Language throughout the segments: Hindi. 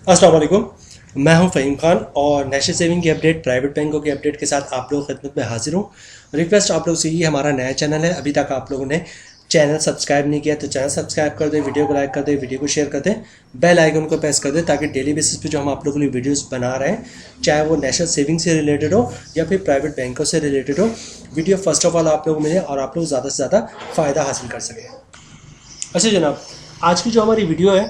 अस्सलाम वालेकुम। मैं हूं फ़हीम खान और नेशनल सेविंग की अपडेट, प्राइवेट बैंकों की अपडेट के साथ आप लोगों की खिदमत में हाजिर हूं। रिक्वेस्ट आप लोगों से, ये हमारा नया चैनल है, अभी तक आप लोगों ने चैनल सब्सक्राइब नहीं किया तो चैनल सब्सक्राइब कर दें, वीडियो को लाइक कर दें, वीडियो को शेयर कर दें, बेल आइकन को प्रेस कर दें ताकि डेली बेसिस पे जो हम आप लोगों के लिए वीडियोस बना रहे हैं, चाहे वो नेशनल सेविंग से रिलेटेड हो या फिर प्राइवेट बैंकों से रिलेटेड हो, वीडियो फर्स्ट ऑफ ऑल आप लोगों को मिले और आप लोग ज़्यादा से ज़्यादा फ़ायदा हासिल कर सकें। अच्छा जनाब, आज की जो हमारी वीडियो है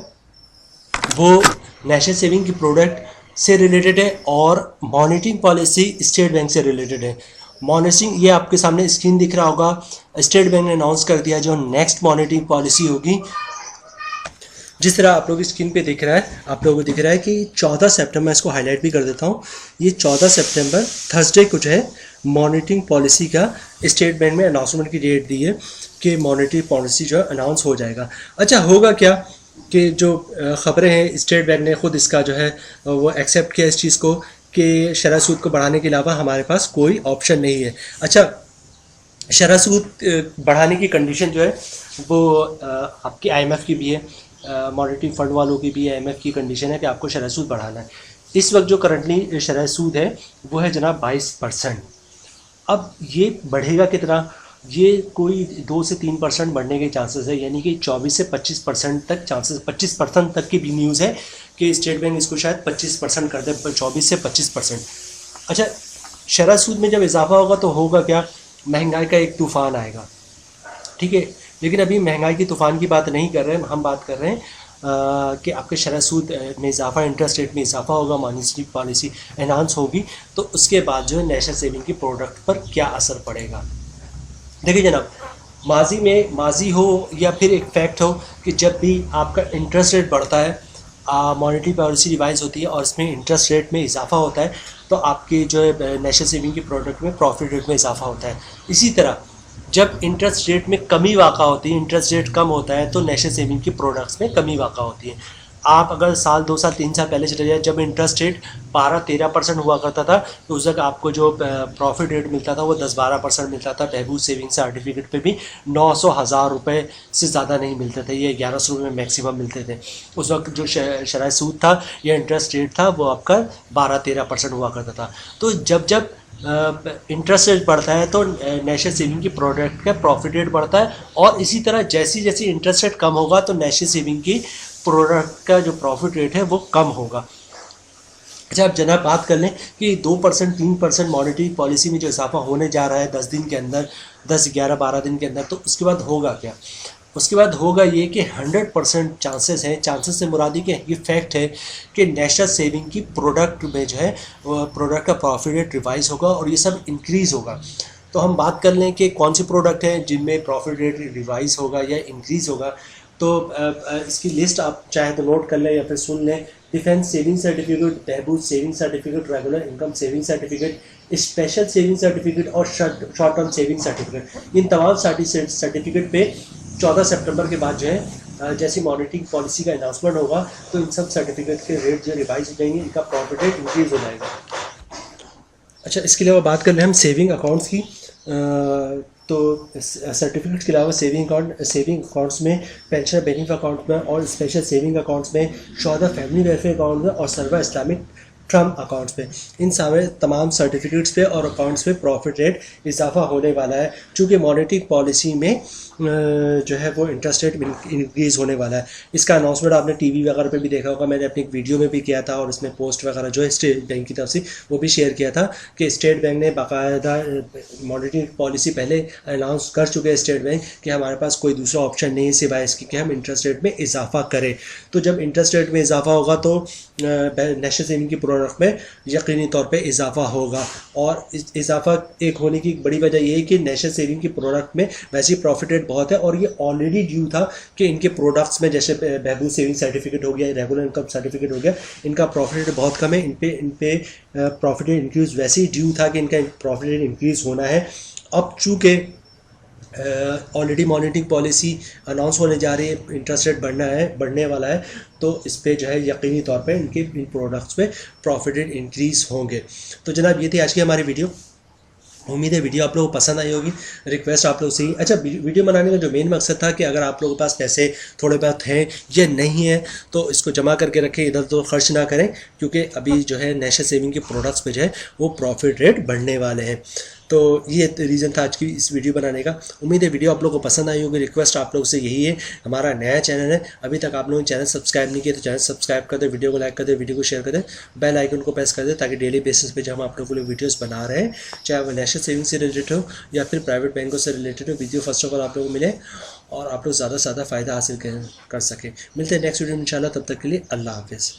वो नेशनल सेविंग की प्रोडक्ट से रिलेटेड है और मॉनिटरिंग पॉलिसी स्टेट बैंक से रिलेटेड है। मॉनिटरिंग, ये आपके सामने स्क्रीन दिख रहा होगा, स्टेट बैंक ने अनाउंस कर दिया जो नेक्स्ट मॉनिटरिंग पॉलिसी होगी। जिस तरह आप लोग स्क्रीन पे दिख रहा है, आप लोगों को दिख रहा है कि 14 सितंबर, मैं इसको हाईलाइट भी कर देता हूँ, ये 14 सितंबर थर्सडे को जो है मॉनिटरिंग पॉलिसी का स्टेट बैंक में अनाउंसमेंट की डेट दी है कि मॉनिटरी पॉलिसी जो है अनाउंस हो जाएगा। अच्छा, होगा क्या कि जो ख़बरें हैं, स्टेट बैंक ने ख़ुद इसका जो है वो एक्सेप्ट किया इस चीज़ को कि शरह सूद को बढ़ाने के अलावा हमारे पास कोई ऑप्शन नहीं है। अच्छा, शरह सूद बढ़ाने की कंडीशन जो है वो आपकी IMF की भी है, मॉनिटरी फंड वालों की भी IMF की कंडीशन है कि आपको शरह सूद बढ़ाना है। इस वक्त जो करंटली शरह सूद है वो है जनाब 22%। अब ये बढ़ेगा कितना? ये कोई 2 से 3% बढ़ने के चांसेस है, यानी कि 24 से 25% तक चांसेस, 25% तक की भी न्यूज़ है कि स्टेट बैंक इसको शायद 25% कर दे, 24 से 25%। अच्छा, शरह सूद में जब इजाफा होगा तो होगा क्या? महंगाई का एक तूफ़ान आएगा, ठीक है। लेकिन अभी महंगाई की तूफ़ान की बात नहीं कर रहे हैं, हम बात कर रहे हैं कि आपके शरह सूद में इजाफा, इंटरेस्ट रेट में इजाफा होगा, मॉनिटरी पॉलिसी एनहांस होगी, तो उसके बाद जो है नेशनल सेविंग की प्रोडक्ट पर क्या असर पड़ेगा। देखिए जनाब, माजी हो या फिर एक फैक्ट हो कि जब भी आपका इंटरेस्ट रेट बढ़ता है, मॉनेटरी पॉलिसी रिवाइज होती है और इसमें इंटरेस्ट रेट में इजाफा होता है, तो आपकी जो है नेशनल सेविंग की प्रोडक्ट में प्रॉफिट रेट में इजाफा होता है। इसी तरह जब इंटरेस्ट रेट में कमी वाक़ा होती है, इंटरेस्ट रेट कम होता है, तो नेशनल सेविंग की प्रोडक्ट्स में कमी वाक़ा होती है। आप अगर साल 2 साल 3 साल पहले चले जाए, जब इंटरेस्ट रेट 12-13% हुआ करता था, तो उस वक्त आपको जो प्रॉफिट रेट मिलता था वो 10-12% मिलता था। बहबूद सेविंग सर्टिफिकेट पे भी 900-1000 रुपये से ज़्यादा नहीं मिलते थे, ये 1100 रुपये मैक्सिमम मिलते थे। उस वक्त जो शरह सूद था या इंटरेस्ट रेट था वो आपका 12-13% हुआ करता था। तो जब जब इंटरेस्ट रेट बढ़ता है तो नेशनल सेविंग की प्रोडक्ट का प्रॉफिट रेट बढ़ता है, और इसी तरह जैसी जैसी इंटरेस्ट रेट कम होगा तो नेशनल सेविंग की प्रोडक्ट का जो प्रॉफिट रेट है वो कम होगा। अच्छा, अब जनाब बात कर लें कि 2% 3% मॉनेटरी पॉलिसी में जो इजाफा होने जा रहा है 10 दिन के अंदर, 10, 11, 12 दिन के अंदर, तो उसके बाद होगा क्या? उसके बाद होगा ये कि 100% चांसेस हैं, चांसेस से मुरादी कि ये फैक्ट है कि नेशनल सेविंग की प्रोडक्ट में जो है प्रोडक्ट का प्रॉफिट रेट रिवाइज होगा और ये सब इंक्रीज़ होगा। तो हम बात कर लें कि कौन सी प्रोडक्ट हैं जिनमें प्रॉफिट रेट रिवाइज होगा या इंक्रीज़ होगा। तो इसकी लिस्ट आप चाहे तो नोट कर लें या फिर सुन लें। डिफेंस सेविंग सर्टिफिकेट, बहबूद saving certificate, regular income saving certificate, special saving certificate और शॉर्ट टर्म सेविंग सर्टिफिकेट, इन तमाम सर्टिफिकेट पे 14 सितंबर के बाद जो है जैसी मॉनिटरिंग पॉलिसी का अनाउंसमेंट होगा तो इन सब सर्टिफिकेट के रेट जो रिवाइज हो जाएंगे, इनका प्रॉफिट रेट इंक्रीज हो जाएगा। अच्छा, इसके अलावा बात कर लें हम सेविंग अकाउंट्स की, तो सर्टिफिकेट्स के अलावा सेविंग अकाउंट्स में, पेंशन बेनिफिट अकाउंट में और स्पेशल सेविंग अकाउंट्स में, शोहदा फैमिली वेलफेयर अकाउंट में और सर्वा इस्लामिक ट्रम अकाउंट्स पे, इन सारे तमाम सर्टिफिकेट्स पे और अकाउंट्स पे प्रॉफिट रेट इजाफा होने वाला है, चूँकि मॉनेटरी पॉलिसी में जो है वो इंटरेस्ट रेट इंक्रीज़ होने वाला है। इसका अनाउंसमेंट आपने टीवी वगैरह पे भी देखा होगा, मैंने अपनी एक वीडियो में भी किया था और इसमें पोस्ट वगैरह जो है स्टेट बैंक की तरफ से वो भी शेयर किया था कि स्टेट बैंक ने बाकायदा मॉनेटरी पॉलिसी पहले अनाउंस कर चुके हैं स्टेट बैंक कि हमारे पास कोई दूसरा ऑप्शन नहीं है सिवाय इसके कि हम इंटरेस्ट रेट में इजाफा करें। तो जब इंटरेस्ट रेट में इजाफा होगा तो नेशनल सेविंग की प्रोडक्ट में यकीनी तौर पे इजाफा होगा, और इजाफा एक होने की बड़ी वजह ये है कि नेशनल सेविंग की प्रोडक्ट में वैसे ही प्रॉफिट रेट बहुत है और ये ऑलरेडी ड्यू था कि इनके प्रोडक्ट्स में, जैसे बहबूद सेविंग सर्टिफिकेट हो गया, रेगुलर इनकम सर्टिफिकेट हो गया, इनका प्रॉफिट रेट बहुत कम है, इन पे प्रॉफिट रेट इंक्रीज वैसे ही ड्यू था कि इनका प्रॉफिट रेट इंक्रीज होना है। अब चूँकि ऑलरेडी मॉनिटरिंग पॉलिसी अनाउंस होने जा रही है, इंटरेस्ट रेट बढ़ने वाला है, तो इस पे जो है यकीनी तौर पे इनके इन प्रोडक्ट्स में प्रॉफिट रेट इंक्रीज़ होंगे। तो जनाब ये थी आज की हमारी वीडियो। उम्मीद है वीडियो आप लोगों को पसंद आई होगी। रिक्वेस्ट आप लोग से ही, अच्छा वीडियो बनाने का जो मेन मकसद था कि अगर आप लोगों के पास पैसे थोड़े बहुत हैं या नहीं है तो इसको जमा करके रखें, इधर तो खर्च ना करें, क्योंकि अभी जो है नेशनल सेविंग के प्रोडक्ट्स पे जो है वो प्रॉफिट रेट बढ़ने वाले हैं। तो ये रीज़न था आज की इस वीडियो बनाने का। उम्मीद है वीडियो आप लोगों को पसंद आई होगी। रिक्वेस्ट आप लोगों से यही है, हमारा नया चैनल है, अभी तक आप लोगों ने चैनल सब्सक्राइब नहीं किया तो चैनल सब्सक्राइब कर दे, वीडियो को लाइक कर दे, वीडियो को शेयर कर दे, बेल आइकन को प्रेस कर दे, ताकि डेली बेसिस पे जब हम आप लोगों के लिए वीडियोस बना रहे हैं, चाहे वो नेशनल सेविंग से रिलेटेड हो या फिर प्राइवेट बैंकों से रिलेटेड हो, वीडियो फर्स्ट ऑफ ऑल आप लोगों को मिले और आप लोग ज़्यादा से ज़्यादा फ़ायदा हासिल कर सकें। मिलते हैं नेक्स्ट वीडियो में इंशाल्लाह, तब तक के लिए अल्लाह हाफिज़।